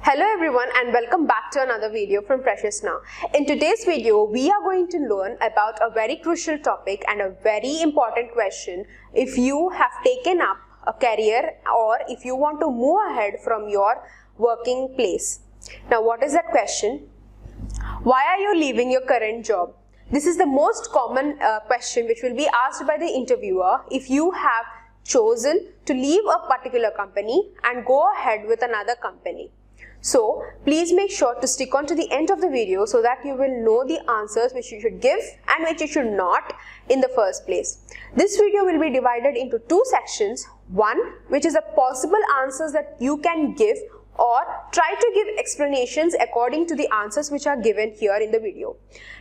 Hello everyone and welcome back to another video from Precious Now. In today's video, we are going to learn about a very crucial topic and a very important question if you have taken up a career or if you want to move ahead from your working place. Now, what is that question? Why are you leaving your current job? This is the most common question which will be asked by the interviewer if you have chosen to leave a particular company and go ahead with another company. So please make sure to stick on to the end of the video so that you will know the answers which you should give and which you should not in the first place. This video will be divided into two sections. One, which is the possible answers that you can give or try to give explanations according to the answers which are given here in the video.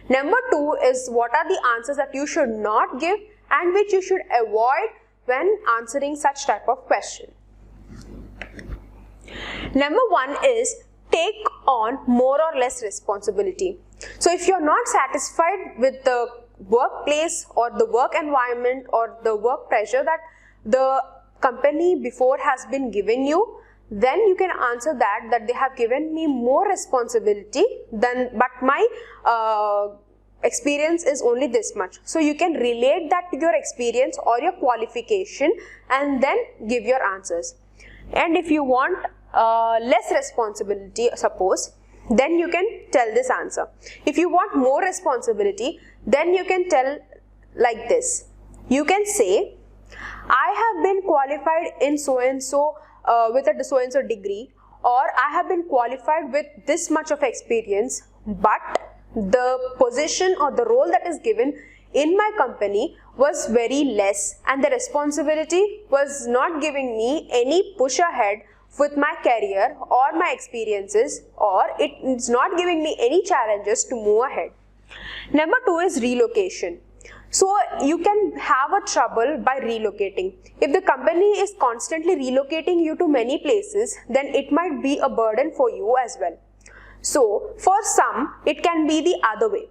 Number two is what are the answers that you should not give and which you should avoid when answering such type of question. Number one is take on more or less responsibility. So if you're not satisfied with the workplace or the work environment or the work pressure that the company before has been giving you, then you can answer that they have given me more responsibility but my experience is only this much. So you can relate that to your experience or your qualification and then give your answers. And if you want less responsibility, suppose, then you can tell this answer. If you want more responsibility, then you can tell like this. You can say, I have been qualified in so and so with a so and so degree, or I have been qualified with this much of experience, but the position or the role that is given in my company was very less and the responsibility was not giving me any push ahead with my career or my experiences, or it is not giving me any challenges to move ahead. Number two is relocation. So you can have a trouble by relocating. If the company is constantly relocating you to many places, then it might be a burden for you as well. So for some, it can be the other way.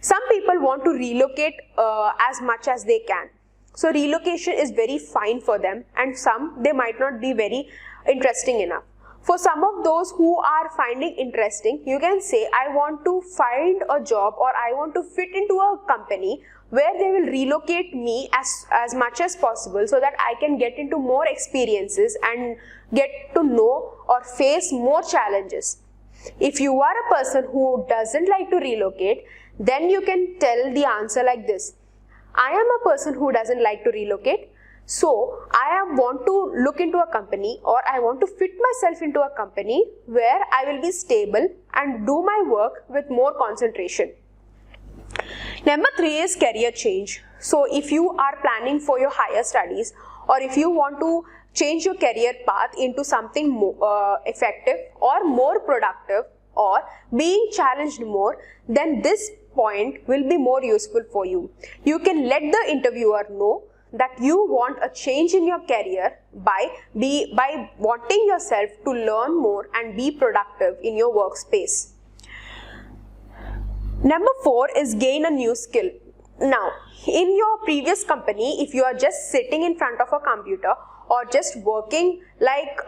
Some people want to relocate as much as they can. So relocation is very fine for them, and some they might not be very interesting enough. For some of those who are finding interesting, you can say, I want to find a job or I want to fit into a company where they will relocate me as much as possible so that I can get into more experiences and get to know or face more challenges. If you are a person who doesn't like to relocate, then you can tell the answer like this. I am a person who doesn't like to relocate. So I want to look into a company or I want to fit myself into a company where I will be stable and do my work with more concentration. Number three is career change. So if you are planning for your higher studies or if you want to change your career path into something more effective or more productive or being challenged more, then this point will be more useful for you. You can let the interviewer know that you want a change in your career by wanting yourself to learn more and be productive in your workspace. Number four is gain a new skill. Now, in your previous company, if you are just sitting in front of a computer or just working like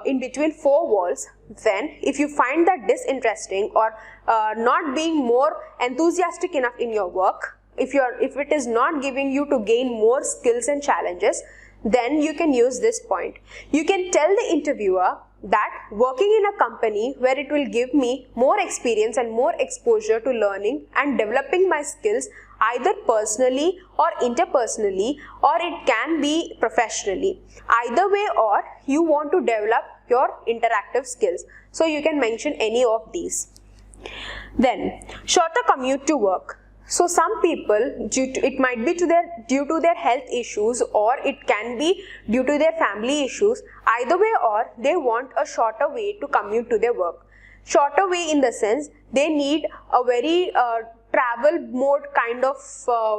in between four walls, then if you find that disinteresting or not being more enthusiastic enough in your work, if it is not giving you to gain more skills and challenges, then you can use this point. You can tell the interviewer that working in a company where it will give me more experience and more exposure to learning and developing my skills either personally or interpersonally, or it can be professionally. Either way, or you want to develop your interactive skills. So you can mention any of these. Then, shorter commute to work. So some people, it might be due to their health issues or it can be due to their family issues. Either way, or they want a shorter way to commute to their work. Shorter way in the sense they need a very travel mode kind of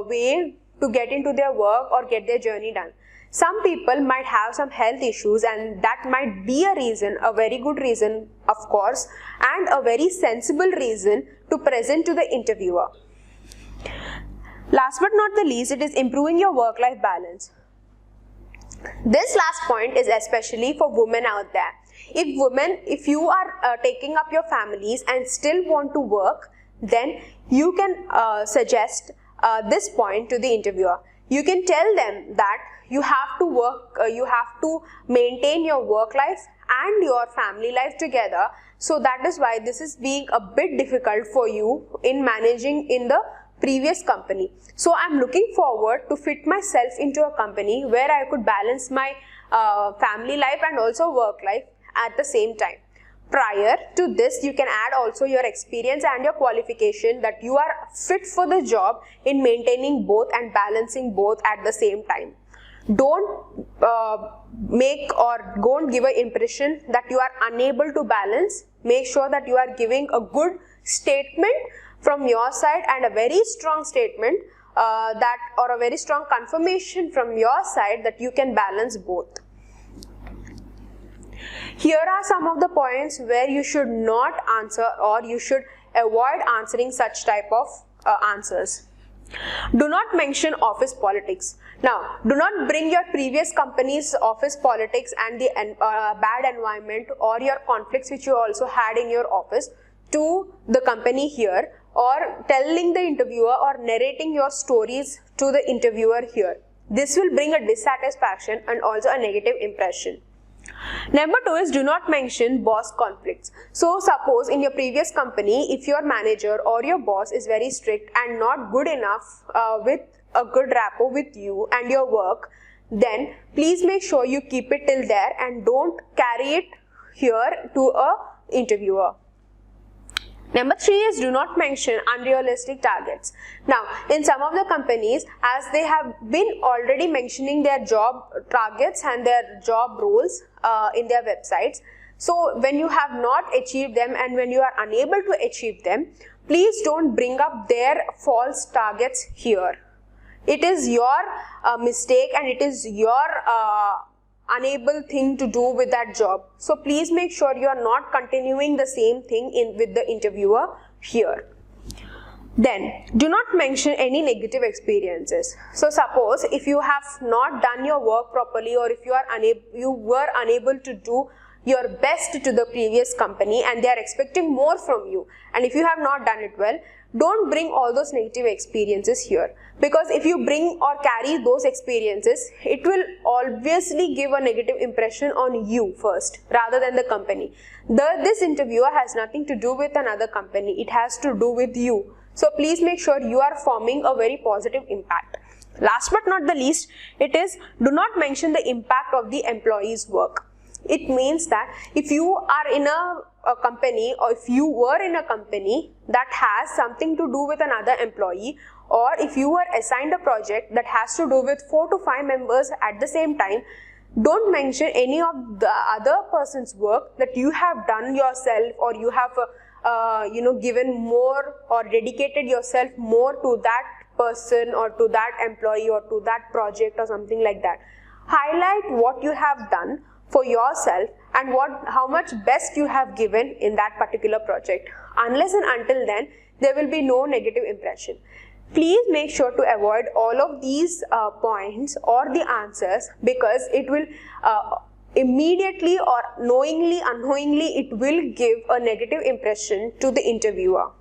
way to get into their work or get their journey done. Some people might have some health issues and that might be a reason, a very good reason of course, and a very sensible reason to present to the interviewer. Last but not the least, it is improving your work-life balance. This last point is especially for women out there. If you are taking up your families and still want to work, then you can suggest this point to the interviewer. You can tell them that you have to work, you have to maintain your work life and your family life together. So that is why this is being a bit difficult for you in managing in the previous company. So I'm looking forward to fit myself into a company where I could balance my family life and also work life at the same time. Prior to this, you can add also your experience and your qualification that you are fit for the job in maintaining both and balancing both at the same time. Don't don't give an impression that you are unable to balance. Make sure that you are giving a good statement from your side and a very strong statement or a very strong confirmation from your side that you can balance both. Here are some of the points where you should not answer or you should avoid answering such type of answers. Do not mention office politics. Now, do not bring your previous company's office politics and the bad environment or your conflicts which you also had in your office to the company here, or telling the interviewer or narrating your stories to the interviewer here. This will bring a dissatisfaction and also a negative impression. Number 2 is do not mention boss conflicts. So suppose in your previous company, if your manager or your boss is very strict and not good enough with a good rapport with you and your work, then please make sure you keep it till there and don't carry it here to a interviewer. Number 3 is do not mention unrealistic targets. Now, in some of the companies, as they have been already mentioning their job targets and their job roles in their websites, so when you have not achieved them and when you are unable to achieve them, please don't bring up their false targets here. It is your mistake and it is your unable thing to do with that job. So please make sure you are not continuing the same thing with the interviewer here. Then do not mention any negative experiences. So suppose if you have not done your work properly, or if you were unable to do your best to the previous company and they are expecting more from you, and if you have not done it well, don't bring all those negative experiences here, because if you bring or carry those experiences, it will obviously give a negative impression on you first rather than the company. This interviewer has nothing to do with another company, it has to do with you. So please make sure you are forming a very positive impact. Last but not the least, it is do not mention the impact of the employee's work. It means that if you are in a company, or if you were in a company that has something to do with another employee, or if you were assigned a project that has to do with 4 to 5 members at the same time, don't mention any of the other person's work that you have done yourself, or you have given more or dedicated yourself more to that person or to that employee or to that project or something like that. Highlight what you have done for yourself and how much best you have given in that particular project. Unless and until then, there will be no negative impression. Please make sure to avoid all of these points or the answers, because it will immediately or knowingly, unknowingly, it will give a negative impression to the interviewer.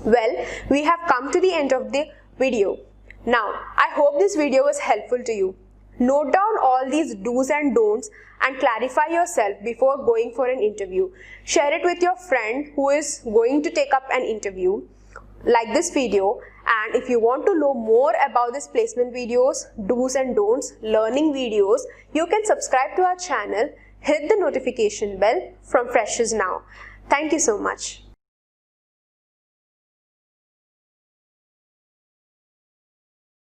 Well, we have come to the end of the video. Now, I hope this video was helpful to you. Note down all these do's and don'ts and clarify yourself before going for an interview. Share it with your friend who is going to take up an interview. Like this video, and if you want to know more about this placement videos, do's and don'ts, learning videos, you can subscribe to our channel, hit the notification bell from Freshers Now. Thank you so much.